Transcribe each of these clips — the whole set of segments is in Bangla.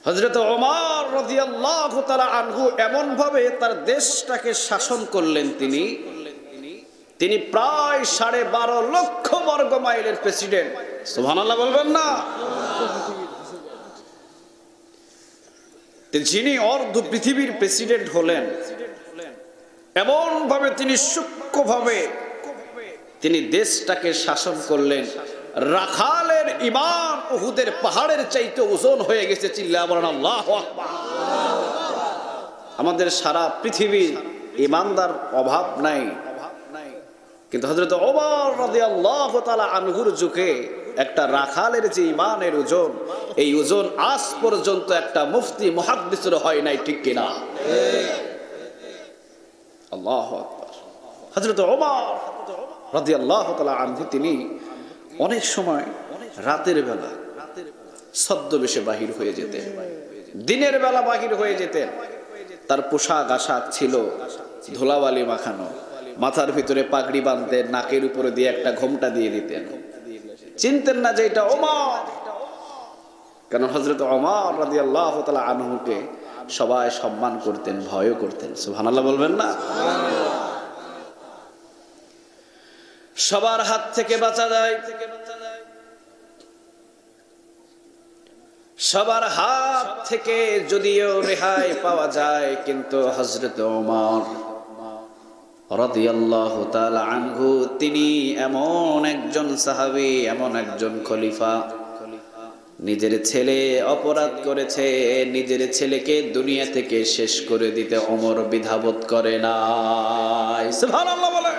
হযরত ওমর রাদিয়াল্লাহু তাআলা আনহু এমন ভাবে তার দেশটাকে শাসন করলেন, তিনি প্রায় 12.5 লক্ষ বর্গ মাইলের প্রেসিডেন্ট। সুবহানাল্লাহ বলবেন না? যিনি অর্ধ পৃথিবীর প্রেসিডেন্ট হলেন, এমন ভাবে তিনি সূক্ষ্মভাবে তিনি দেশটাকে শাসন করলেন। রাখালের ঈমান উহুদের পাহাড়ের চাইতে ওজন হয়ে গেছে। চিল্লায়া বলেন আল্লাহু আকবার। আমাদের সারা পৃথিবীর ঈমানদার অভাব নাই, কিন্তু হযরত ওমর রাদিয়াল্লাহু তাআলা আনহুর যুগে একটা রাখালের যে ঈমানের ওজন, এই ওজন আজ পর্যন্ত একটা মুফতি মুহাদ্দিসের হয় নাই, ঠিক কিনা? আল্লাহু আকবার। হযরত ওমর রাদিয়াল্লাহু তাআলা আনহু তিনি অনেক সময় রাতের বেলা ছদ্মবেশে বাহির হয়ে যেতেন, দিনের বেলা বাহির হয়ে যেতেন। তার পোশাক আশাক ছিল ধুলাবালি মাখানো, মাথার ভিতরে পাগড়ি বাঁধতেন, নাকের উপরে দিয়ে একটা ঘোমটা দিয়ে দিতেন। চিনতেন না যে এটা ওমর, কারণ হযরত ওমর রাদিয়াল্লাহু তাআলা আনহুকে সবাই সম্মান করতেন, ভয়ও করতেন। সুবহানাল্লাহ বলবেন না? সবার হাত থেকে বাঁচা যায়, সবার হাত থেকে যদিও রেহাই পাওয়া যায়, কিন্তু হযরত ওমর রাদিয়াল্লাহু তাআলা আনহু তিনি এমন একজন সাহাবী, এমন একজন খলিফা, নিজের ছেলে অপরাধ করেছে, নিজের ছেলেকে দুনিয়া থেকে শেষ করে দিতে ওমর দ্বিধাবোধ করে নাই। সুবহানাল্লাহ বলে।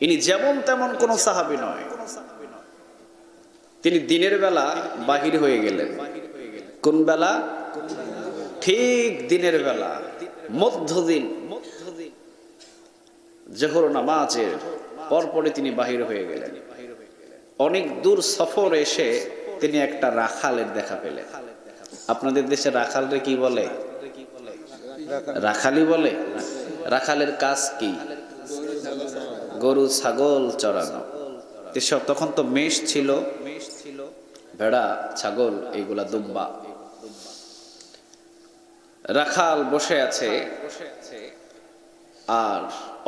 ইনি যেমন তেমন কোন সাহাবী নয়। তিনি দিনের বেলা বাহির হয়ে গেলেন। কোন বেলা? ঠিক দিনের বেলা, মধ্যদিন, জোহর নামাজের পরপরই তিনি বাহির হয়ে গেলেন। অনেক দূর সফর এসে তিনি একটা রাখালের দেখা পেলেন। আপনাদের দেশে রাখালরে কি বলে? রাখালি বলে। রাখালের কাজ কি? গরু ছাগল চড়ানো। তখন তো মেষ ছিল, ভেড়া ছাগল, এইগুলা দুম্বা। রাখাল বসে আছে আর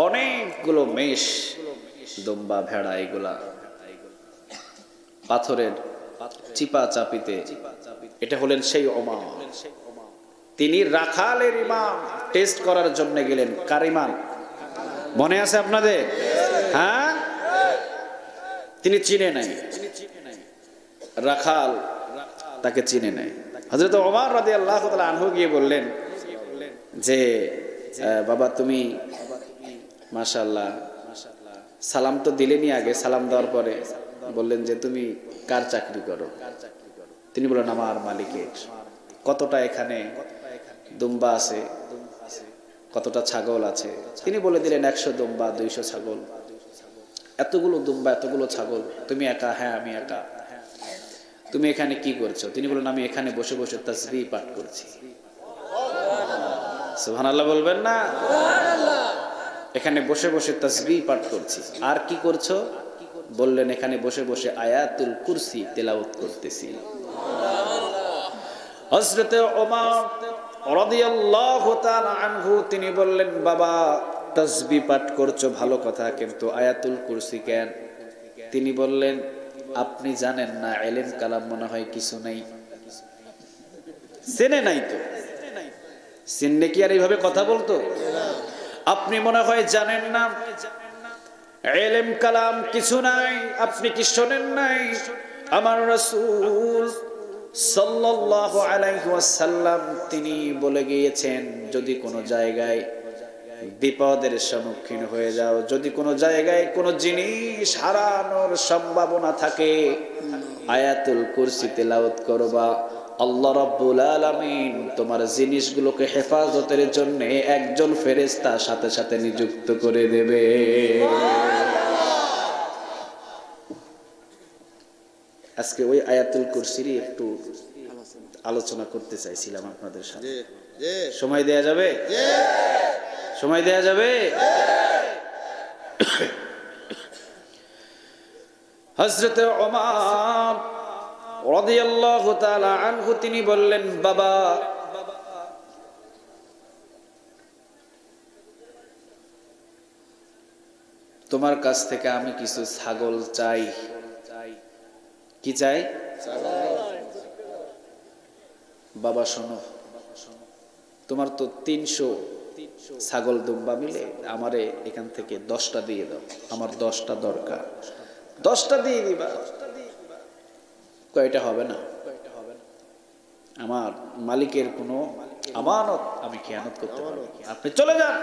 অনেকগুলো মেষ, দুম্বা, ভেড়া এগুলা পাথরের চিপা চাপিতে। এটা হলেন সেই ওমর। তিনি রাখালের ইমাম টেস্ট করার জন্য গেলেন। কার ইমান মনে আছে আপনাদের? হ্যাঁ, তিনি চিনে নাই, রাখাল তাকে চিনে নাই। হযরত ওমর রাদিয়াল্লাহু তাআলা আনহু গিয়ে বললেন যে বাবা তুমি মাশাআল্লাহ সালাম তো দিলেনই, আগে সালাম দেওয়ার পরে বললেন যে তুমি কার চাকরি করো? তিনি বললেন আমার মালিকের। কতটা এখানে দুম্বা আছে, কতটা ছাগল আছে? তিনি বলে দিলেন 100 দুম্বা, 200 ছাগল। এতগুলো দুম্বা, এতগুলো ছাগল, তুমি একা? হ্যাঁ আমি একা। তুমি এখানে কি করছো? তিনি বলেন আমি এখানে বসে বসে তাসবিহ পাঠ করছি। সুবহানাল্লাহ বলবেন না? এখানে বসে বসে তাসবিহ পাঠ করছি। আর কি করছো? বললেন এখানে বসে বসে আয়াতুল কুরসি তেলাওয়াত করতেছি। হযরত ওমর রাদিয়াল্লাহু তাআলা আনহু তিনি বললেন বাবা তাসবিহ পাঠ করছো ভালো কথা, কিন্তু আয়াতুল কুরসি কেন? তিনি বললেন আপনি জানেন না ইলম কালাম মনে হয় কিছু নাই, চেনে নাই তো। চিনলে কি আর এইভাবে কথা বলতো? আপনি মনে হয় জানেন না ইলম কালাম কিছু নাই, আপনি কি শোনেন নাই আমার রাসূল সাল্লাল্লাহু আলাইহি ওয়াসাল্লাম তিনি বলে গিয়েছেন যদি কোনো জায়গায় বিপদের সম্মুখীন হয়ে যাও, যদি কোনো জায়গায় কোনো জিনিস হারানোর সম্ভাবনা থাকে, আয়াতুল কুরসি তেলাওয়াত করবা, আল্লাহ রাব্বুল আলামিন তোমার জিনিসগুলোকে হেফাজতের জন্য একজন ফেরেশতা সাথে সাথে নিযুক্ত করে দেবে। আজকে ওই আয়াতুল কুরসির একটু আলোচনা করতে চাইছিলাম আপনাদের সাথে। সময় দেয়া যাবে? সময় দেয়া যাবে? হযরত ওমর রাদিয়াল্লাহু তাআলা আনহু তিনি বললেন, বাবা তোমার কাছ থেকে আমি কিছু ছাগল চাই। কি চাই? বাবা শোনো, তোমার তো 300 ছাগল দুম্বা মিলে আমারে এখান থেকে 10টা দিয়ে দাও, আমার 10টা দরকার। 10টা দিয়ে দিবা? কয়টা হবে না, আমার মালিকের কোনো আমানত আমি খেয়ানত করতে পারবো, আপনি চলে যান।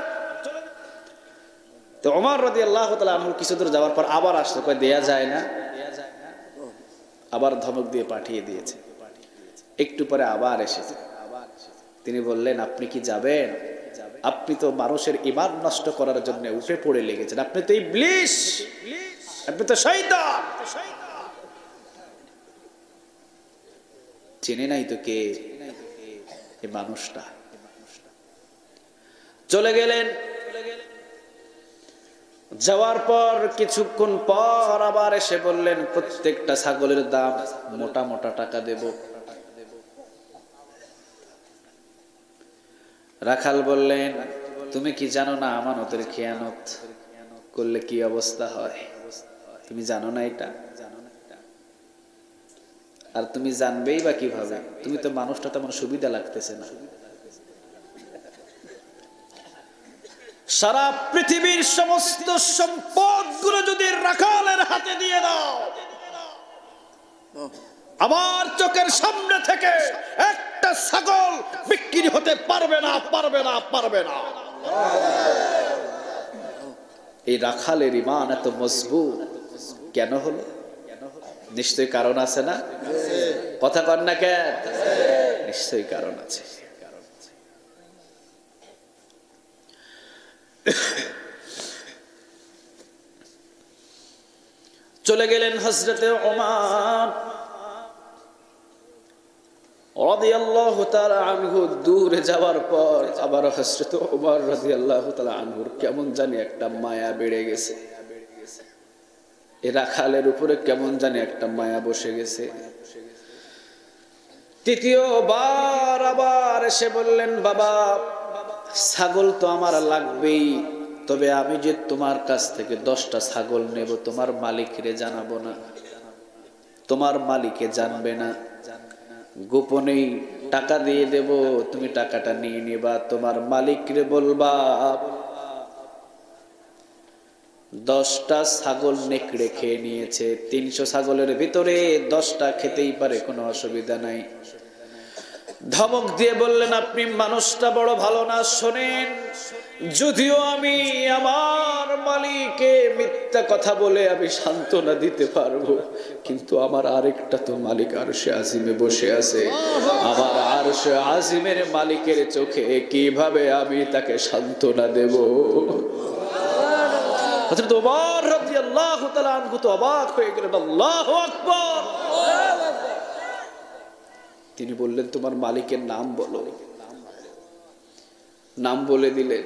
তো ওমর রাদিয়াল্লাহু তাআলা আনহু কিছু দূর যাওয়ার পর আবার আসলো, কয় দেয়া যায় না, আবার ধমক দিয়ে পাঠিয়ে দিয়েছে। একটু পরে আবার এসেছে, তিনি বললেন, আপনি কি যাবেন? আপনি তো মানুষের ঈমান নষ্ট করার জন্য উঠে পড়ে লেগেছেন, আপনি তো ইবলিস, আপনি তো শয়তান। চেনে নাই তো কে এই মানুষটা। চলে গেলেন। যাওয়ার পর কিছুক্ষণ পর আবার এসে বললেন, প্রত্যেকটা ছাগলের দাম মোটা মোটা টাকা দেব। রাখাল বললেন, তুমি কি জানো না আমানতের খেয়ানত করলে কি অবস্থা হয়? তুমি জানো না এটা? আর তুমি জানবেই বা কিভাবে? তুমি তো মানুষটা তেমন সুবিধা লাগতেছে না। সারা পৃথিবীর সমস্ত সম্পদগুলো যদি রাখালের হাতে দিয়ে দাও, আমার চোখের সামনে থেকে একটা ছাগল বিক্রি হতে পারবে না, পারবে না, পারবে না। এই রাখালের ঈমান এত মজবুত কেন হলো? নিশ্চয়ই কারণ আছে না? কথা কন না কেন? নিশ্চয়ই কারণ আছে। চলে গেলেন হযরতে ওমর রাদিয়াল্লাহু তাআলা আনহু। দূরে যাওয়ার পর আবার হযরতে ওমর রাদিয়াল্লাহু তাআলা আনহুর কেমন জানি একটা মায়া বেড়ে গেছে। এই রাখালের উপরে কেমন জানি একটা মায়া বসে গেছে। তৃতীয়বার আবার এসে বললেন, বাবা ছাগল তো আমার লাগবেই, তবে আমি যে তোমার কাছ থেকে 10টা ছাগল নেব তোমার মালিকরে জানাবো না, তোমার মালিকে জানবে না, গোপনেই টাকা দিয়ে দেব, তুমি টাকাটা নিয়ে নেবা, তোমার মালিকরে বলবা 10টা ছাগল নেকড়ে খেয়ে নিয়েছে, 300 ছাগলের ভিতরে 10টা খেতেই পারে, কোনো অসুবিধা নাই। ধমক দিয়ে বললেন, আপনি মানুষটা বড় ভালো না। শোনেন, যদিও আমি আমার মালিককে মিথ্যা কথা বলে আমি সান্ত্বনা দিতে পারবো, কিন্তু আমার আরেকটা তো মালিক আরশে আজিমে বসে আছে, আমার আরশে আজিমের মালিকের চোখে কিভাবে আমি তাকে সান্ত্বনা দেব? হযরত ওমর রাদিয়াল্লাহু তাআলা আনহু তো অবাক হয়ে গেলেন। আল্লাহু আকবার। তিনি বললেন, তোমার মালিকের নাম বলো। নাম বলে দিলে,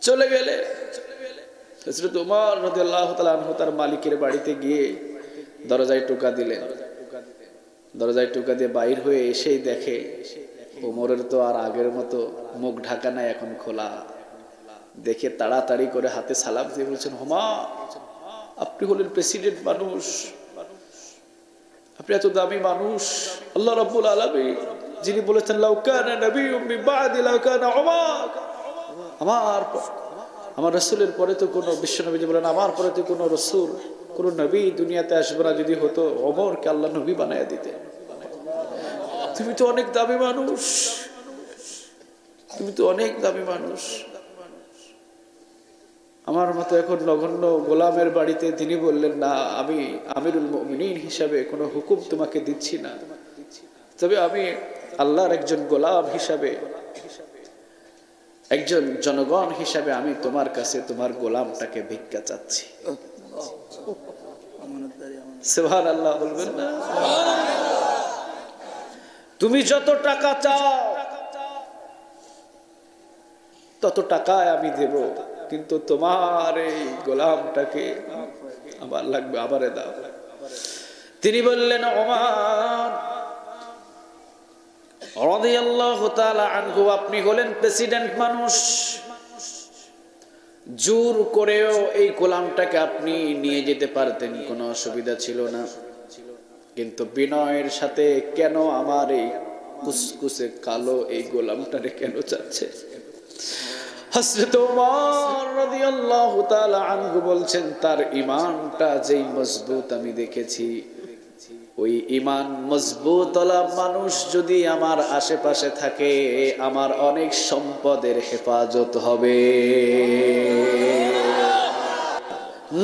চলে গেলে। হযরত ওমর রাদিয়াল্লাহু তাআলা আনহু তার মালিকের বাড়িতে গিয়ে দরজায় টোকা দিলেন। দরজায় টোকা দিয়ে বাইর হয়ে এসেই দেখে ওমরের তো আর আগের মতো মুখ ঢাকা নাই, এখন খোলা। দেখে তাড়াতাড়ি করে হাতে সালাম দিয়ে বলছেন, ওমর আপনি হলেন প্রেসিডেন্ট মানুষ, আপনি এত দামি মানুষ। আল্লাহ রাব্বুল আলামিন যিনি বলেছেন, লাউ কানা নাবিয়্যুম মিন বা'দি লাউ কানা ওমর, আমার রাসূলের পরে তো কোনো বিশ্বনবী বলেন, আমার পরে তো কোনো রাসূল, কোনো নবী দুনিয়াতে আসবে না, যদি হতো ওমরকে আল্লাহ নবী বানায়া দিতেন। তুমি তো অনেক দামি মানুষ, তুমি তো অনেক দামি মানুষ। আমার মতো এখন নগণ্য গোলামের বাড়িতে তিনি বললেন, না, আমি আমিরুল মুমিনিন হিসাবে কোনো হুকুম তোমাকে দিচ্ছি না, তবে আমি আল্লাহর একজন গোলাম হিসাবে, একজন জনগণ হিসাবে আমি তোমার কাছে তোমার গোলামটাকে ভিক্ষা চাচ্ছি। সুবহানাল্লাহ বলবেন না? তুমি যত টাকা চাও তত টাকায় আমি দেব, কিন্তু তোমার এই গোলামটাকে আমার লাগবে, আমারে দাও। তিনি বললেন, ওমর রাদিয়াল্লাহু তাআলা আনহু, আপনি হলেন প্রেসিডেন্ট মানুষ, জোর করেও এই গোলামটাকে আপনি নিয়ে যেতে পারতেন, কোনো অসুবিধা ছিল না, কিন্তু বিনয়ের সাথে কেন আমার এই কুসকুসে কালো এই গোলামটারে কেন চাচ্ছে? হযরত ওমর রাদিয়াল্লাহু তাআলা আনহু বলছেন, তার ঈমানটা যেই মজবুত আমি দেখেছি, ওই ঈমান মজবুতওয়ালা মানুষ যদি আমার আশেপাশে থাকে, আমার অনেক সম্পদের হেফাজত হবে।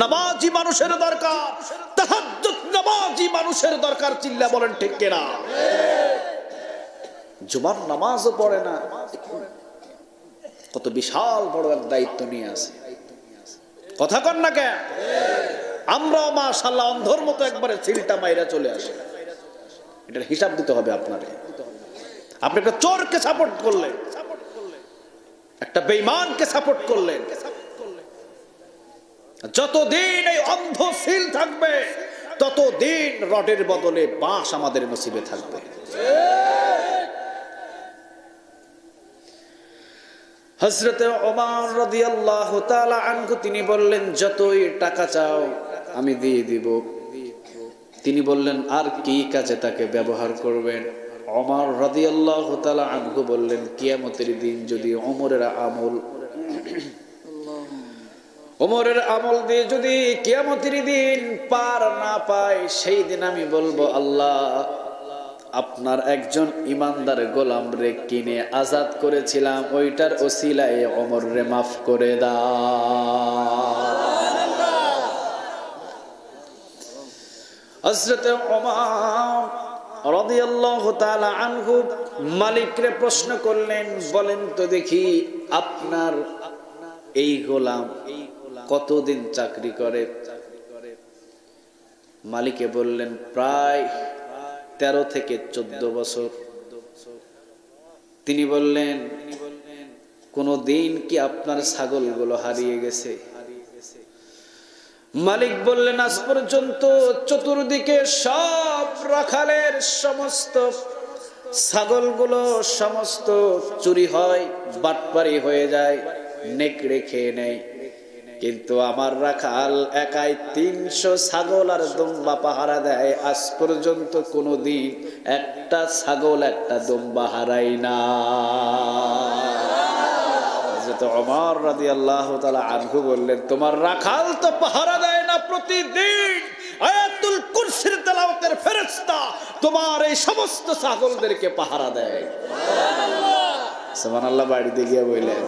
নামাজি মানুষের দরকার, তাহাজ্জুদ নামাজি মানুষের দরকার, চিল্লা বলেন ঠিক কিনা? জুমার নামাজও পড়ে না, কত বিশাল বড় এক দায়িত্ব নিয়ে আছে, কথা কন না কেন? আমরাও মাশাআল্লাহ অন্ধর মতো একবারে সিলটা মাইরা চলে আসে। এটার হিসাব দিতে হবে আপনারে। আপনি একটা চোরকে সাপোর্ট করলেন, একটা বেঈমানকে সাপোর্ট করলেন, যতদিন এই অন্ধ সিল থাকবে ততদিন রডের বদলে বাঁশ আমাদের নসিবে থাকবে। হযরতে ওমর রাদিয়াল্লাহু তাআলা আনহু তিনি বললেন, যতই টাকা চাও আমি দিয়ে দিব। তিনি বললেন, আর কি কাজে তাকে ব্যবহার করবেন? ওমর রাদিয়াল্লাহু তাআলা আনহু বললেন, কিয়ামতের দিন যদি ওমরের আমল দিয়ে যদি কিয়ামতের দিন পার না পায়, সেই দিন আমি বলবো, আল্লাহ আপনার একজন ইমানদার গোলাম রে কিনে আজাদ করেছিলাম, ওইটার ওসিলায় ওমর রে মাফ করে দাও। হযরত ওমর রাদিয়াল্লাহু তাআলা আনহু মালিকরে প্রশ্ন করলেন, বলেন তো দেখি আপনার এই গোলাম কতদিন চাকরি করে? মালিকে বললেন, প্রায় 13 থেকে 14 বছর। তিনি বললেন, কোন দিন কি আপনার ছাগলগুলো হারিয়ে গেছে? মালিক বললেন, আজ পর্যন্ত চতুর্দিকে সব রাখালের সমস্ত ছাগলগুলো সমস্ত চুরি হয়, বাটপারি হয়ে যায়, নেকড়ে খেয়ে নেয়, কিন্তু আমার রাখাল একাই 300 ছাগল আর দুম্বা পাহারা দেয়। আজ পর্যন্ত কোনদিন একটা ছাগল একটা দুম্বা হারাই না। হযরত ওমর রাদিয়াল্লাহু তাআলা আনহু বললেন, তোমার রাখাল তো পাহারা দেয় না, প্রতিদিন আয়াতুল কুরসির তেলাওয়াতের ফেরেশতা তোমার এই সমস্ত ছাগলদেরকে পাহারা দেয়। সুবহানাল্লাহ, সুবহানাল্লাহ বাড়িতে গিয়ে বললেন।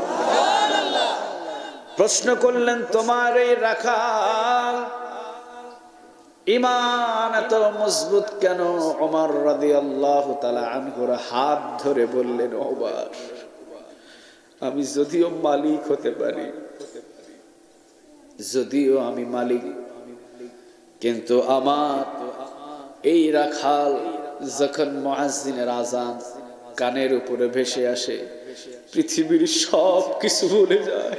প্রশ্ন করলেন, তোমার এই রাখাল ঈমান এত মজবুত কেন? ওমর রাদিয়াল্লাহু তাআলা আনহুর হাত ধরে বললেন, ওমর আমি যদিও মালিক হতে পারি, যদিও আমি মালিক, কিন্তু আমার এই রাখাল যখন মুয়াজ্জিনের আযান কানের উপরে ভেসে আসে, পৃথিবীর সব কিছু ভুলে যায়।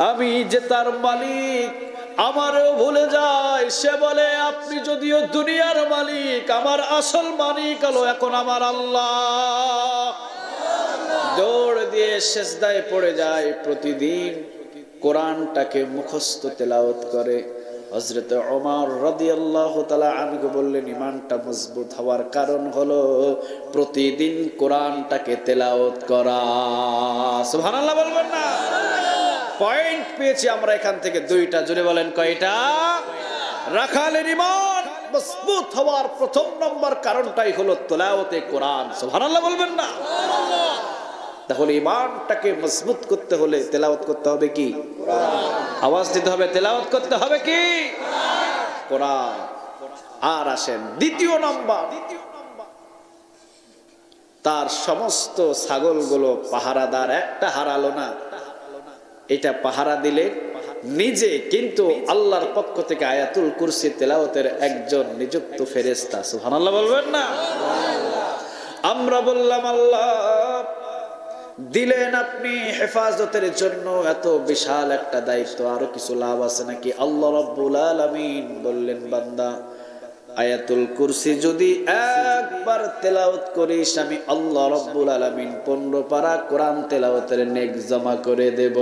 আমি যে তার মালিক আমারও ভুলে যায়। সে বলে, আপনি যদিও দুনিয়ার মালিক, আমার আসল মালিক হলো এখন আমার আল্লাহ। দৌড় দিয়ে সিজদায় পড়ে যায়, প্রতিদিন কোরআনটাকে মুখস্থ তেলাওয়াত করে। হযরত ওমর রাদিয়াল্লাহু তাআলা আনহু বললেন, ঈমানটা মজবুত হওয়ার কারণ হলো প্রতিদিন কোরআনটাকে তেলাওয়াত করা। সুবহানাল্লাহ বলবেন না? পয়েন্ট পেয়েছি আমরা এখান থেকে দুইটা, জোরে বলেন কয়টা? রাখালের ঈমান মজবুত হওয়ার প্রথম নম্বর কারণটাই হলো তেলাওয়াতে কোরআন। সুবহানাল্লাহ বলবেন না? তাহলে ঈমানটাকে মজবুত করতে হলে তেলাওয়াত করতে হবে কি? আওয়াজ দিতে হবে, তেলাওয়াত করতে হবে কি? কোরআন। আর আসেন দ্বিতীয় নম্বর, তার সমস্ত ছাগলগুলো পাহারাদার একটা হারালো না। এটা পাহারা দিলে নিজে কিন্তু আল্লাহর পক্ষ থেকে আয়াতুল কুরসি তেলাওয়াতের একজন নিযুক্ত ফেরেশতা। সুবহানাল্লাহ বলবেন না? আমরা বললাম আল্লাহ দিলেন আপনি হেফাজতের জন্য এত বিশাল একটা দায়িত্ব, আরো কিছু লাভ আছে নাকি? আল্লাহ রাব্বুল আলামিন বললেন, বান্দা আয়াতুল কুরসি যদি একবার তেলাওয়াত করিস আমি আল্লাহ রাব্বুল আলামিন 15 পারা কোরআন তেলাওয়াতের নেক জমা করে দেব।